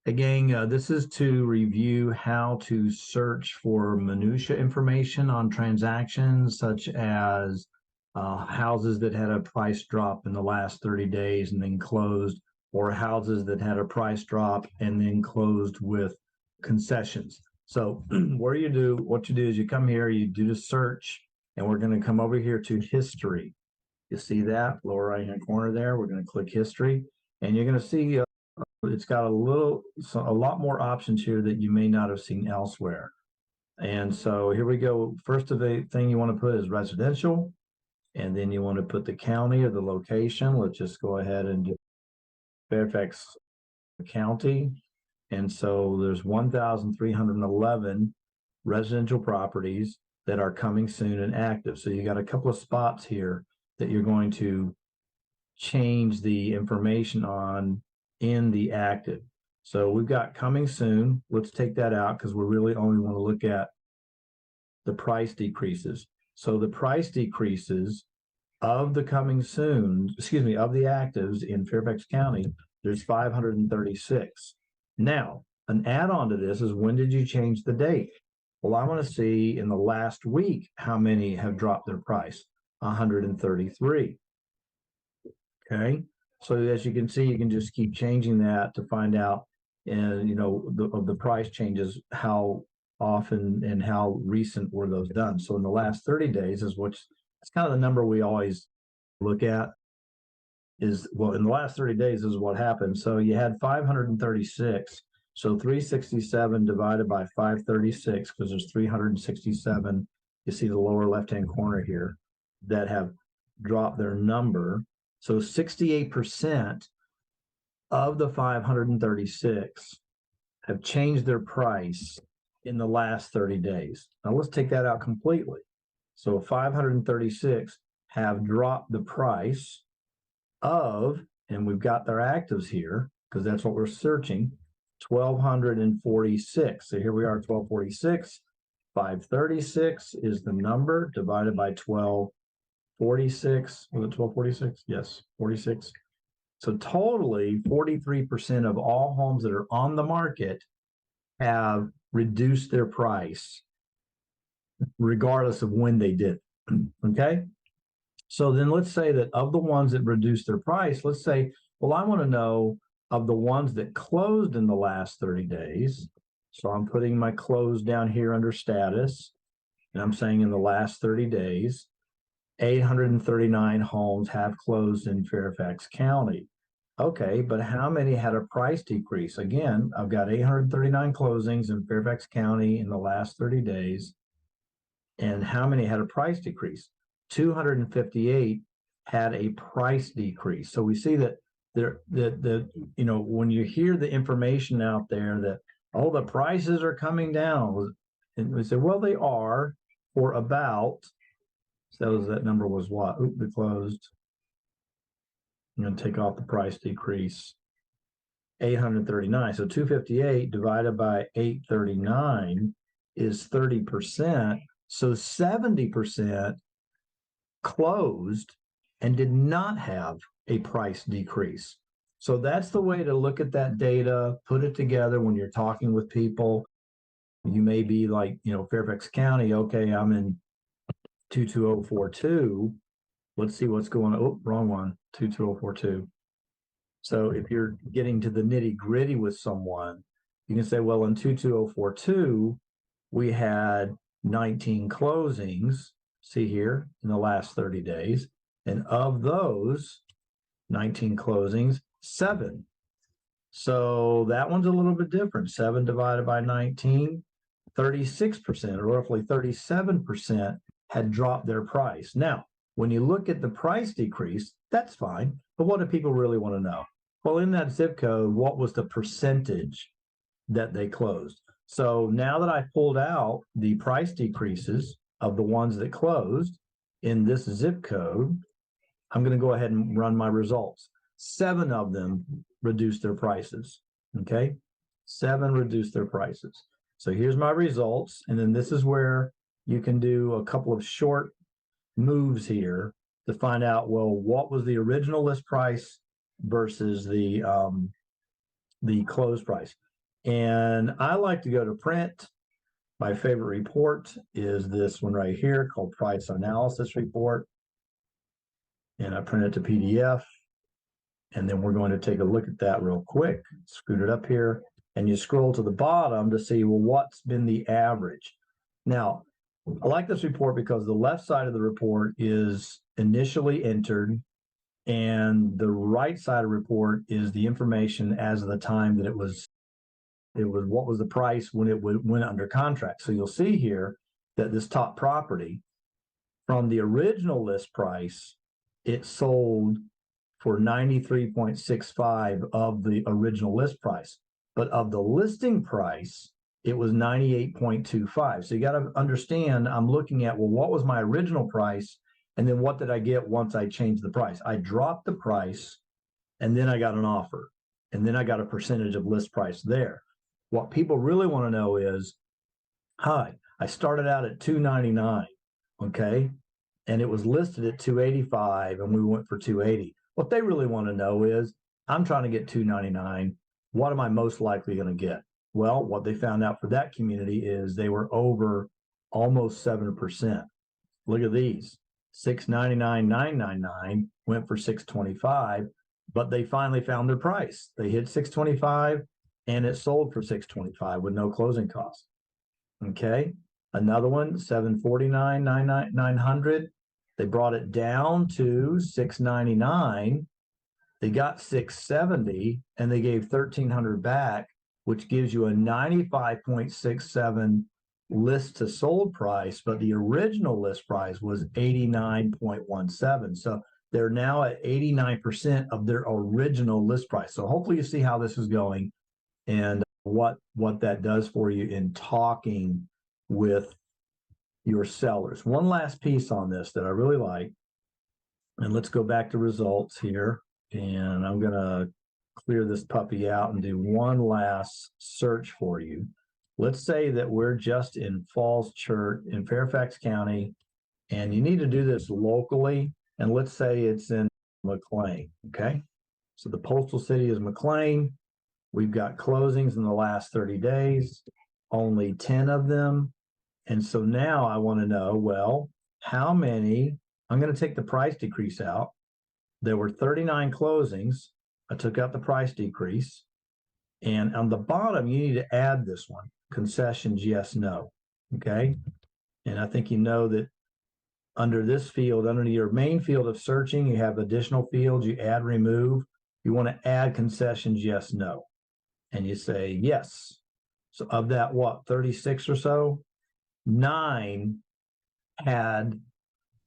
Again, this is to review how to search for minutia information on transactions, such as houses that had a price drop in the last 30 days and then closed, or houses that had a price drop and then closed with concessions. So what you do is you come here, you do the search, and we're going to come over here to history. You see that lower right hand corner there? We're going to click history, and you're going to see it's got a lot more options here that you may not have seen elsewhere. And so here we go. First of the thing you want to put is residential, and then you want to put the county or the location. Let's just go ahead and do Fairfax County. And so there's 1,311 residential properties that are coming soon and active. So you got a couple of spots here that you're going to change the information on in the active. So we've got coming soon. Let's take that out because we really only want to look at the price decreases. So the price decreases of the coming soon, of the actives in Fairfax County, there's 536. Now, an add-on to this is, when did you change the date? Well, I want to see in the last week how many have dropped their price. 133. Okay. So as you can see, you can just keep changing that to find out, and of the price changes, how often and how recent were those done. So in the last 30 days it's kind of the number we always look at is, well, in the last 30 days is what happened. So you had 536. So 367 divided by 536, because there's 367. You see the lower left-hand corner here that have dropped their number. So 68% of the 536 have changed their price in the last 30 days. Now let's take that out completely. So 536 have dropped the price of, and we've got their actives here because that's what we're searching, 1,246. So here we are, 1,246. 536 is the number divided by 1246. Was it 1246? Yes, 46. So totally 43% of all homes that are on the market have reduced their price regardless of when they did. Okay. So then let's say that of the ones that reduced their price, let's say, well, I want to know of the ones that closed in the last 30 days. So I'm putting my close down here under status, and I'm saying in the last 30 days, 839 homes have closed in Fairfax County. Okay, but how many had a price decrease? Again, I've got 839 closings in Fairfax County in the last 30 days. And how many had a price decrease? 258 had a price decrease. So we see that when you hear the information out there that, oh, the prices are coming down, and we say, well, they are for about, so that number was what? Oop, we closed. I'm going to take off the price decrease. 839. So 258 divided by 839 is 30%. So 70% closed and did not have a price decrease. So that's the way to look at that data, put it together when you're talking with people. You may be like, Fairfax County, okay, I'm in 22042. Let's see what's going on. Oh, wrong one, 22042. So if you're getting to the nitty gritty with someone, you can say, well, in 22042, we had 19 closings, see here, in the last 30 days. And of those 19 closings, 7. So that one's a little bit different. 7 divided by 19, 36%, or roughly 37% had dropped their price. Now, when you look at the price decrease, that's fine. But what do people really want to know? Well, in that zip code, what was the percentage that they closed? So now that I pulled out the price decreases of the ones that closed in this zip code, I'm going to go ahead and run my results. 7 of them reduced their prices. Okay. 7 reduced their prices. So here's my results. And then this is where you can do a couple of short moves here to find out, well, what was the original list price versus the close price. And I like to go to print. My favorite report is this one right here called Price Analysis Report. And I print it to PDF. And then we're going to take a look at that real quick. Scoot it up here. And you scroll to the bottom to see, well, what's been the average? Now, I like this report because the left side of the report is initially entered, and the right side of the report is the information as of the time that it was what was the price when it went under contract. So you'll see here that this top property, from the original list price, it sold for 93.65 of the original list price. But of the listing price, it was 98.25. So you got to understand, I'm looking at, well, what was my original price? And then what did I get once I changed the price? I dropped the price, and then I got an offer. And then I got a percentage of list price there. What people really want to know is, hi, I started out at $299, okay? And it was listed at $285, and we went for $280. What they really want to know is, I'm trying to get $299. What am I most likely going to get? Well, what they found out for that community is they were over almost 7%. Look at these. $699, $999 went for $625, but they finally found their price. They hit $625, and it sold for $625 with no closing costs. Okay. Another one, $749, $900. They brought it down to $699. They got $670, and they gave $1,300 back, which gives you a 95.67 list to sold price, but the original list price was 89.17. So they're now at 89% of their original list price. So hopefully you see how this is going and what that does for you in talking with your sellers. One last piece on this that I really like, and let's go back to results here. And I'm going to clear this puppy out and do one last search for you. Let's say that we're just in Falls Church in Fairfax County, and you need to do this locally. And let's say it's in McLean, okay? So the postal city is McLean. We've got closings in the last 30 days, only 10 of them. And so now I want to know, well, how many, I'm going to take the price decrease out. There were 39 closings. I took out the price decrease. And on the bottom, you need to add this one, concessions, yes, no. Okay. And I think you know that under this field, under your main field of searching, you have additional fields, you add, remove. You want to add concessions, yes, no. And you say yes. So of that, what, 36 or so? 9 had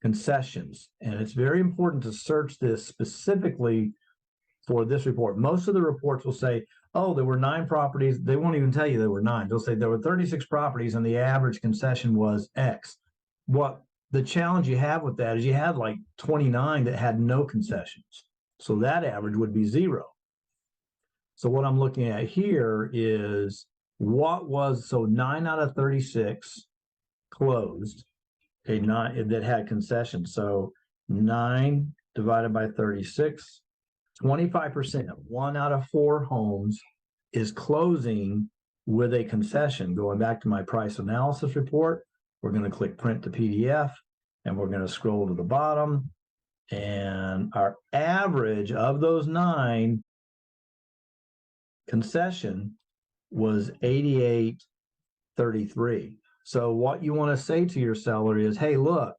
concessions. And it's very important to search this specifically for this report. Most of the reports will say, oh, there were 9 properties. They won't even tell you there were 9. They'll say there were 36 properties and the average concession was X. What the challenge you have with that is you had like 29 that had no concessions. So that average would be 0. So what I'm looking at here is what was, so 9 out of 36 closed, okay, 9 that had concessions. So 9 divided by 36, 25%, 1 out of 4 homes is closing with a concession. Going back to my price analysis report, we're going to click print to PDF, and we're going to scroll to the bottom, and our average of those 9 concession was 88.33. So what you want to say to your seller is, hey, look,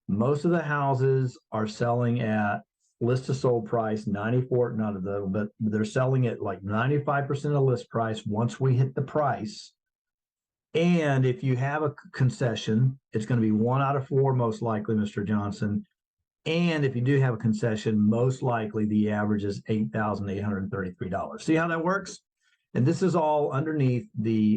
most of the houses are selling at list to sold price 94, not of the, but they're selling at like 95% of list price once we hit the price. And if you have a concession, it's going to be 1 out of 4 most likely, Mr. Johnson. And if you do have a concession, most likely the average is $8,833. See how that works? And this is all underneath the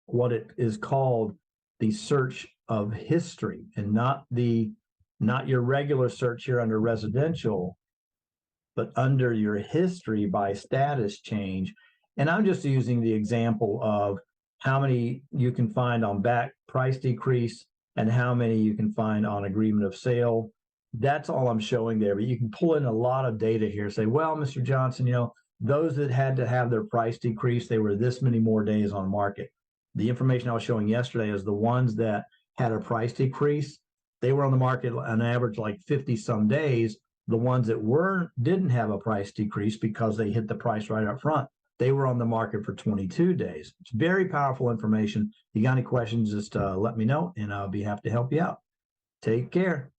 what it is called the search of history, and not your regular search here under residential, but under your history by status change. And I'm just using the example of how many you can find on back price decrease and how many you can find on agreement of sale. That's all I'm showing there, but you can pull in a lot of data here. Say, well, Mr. Johnson, Those that had to have their price decreased, they were this many more days on market. The information I was showing yesterday is the ones that had a price decrease, they were on the market on average like 50 some days. The ones that didn't have a price decrease because they hit the price right up front, they were on the market for 22 days. It's very powerful information. If you got any questions, just let me know and I'll be happy to help you out. Take care.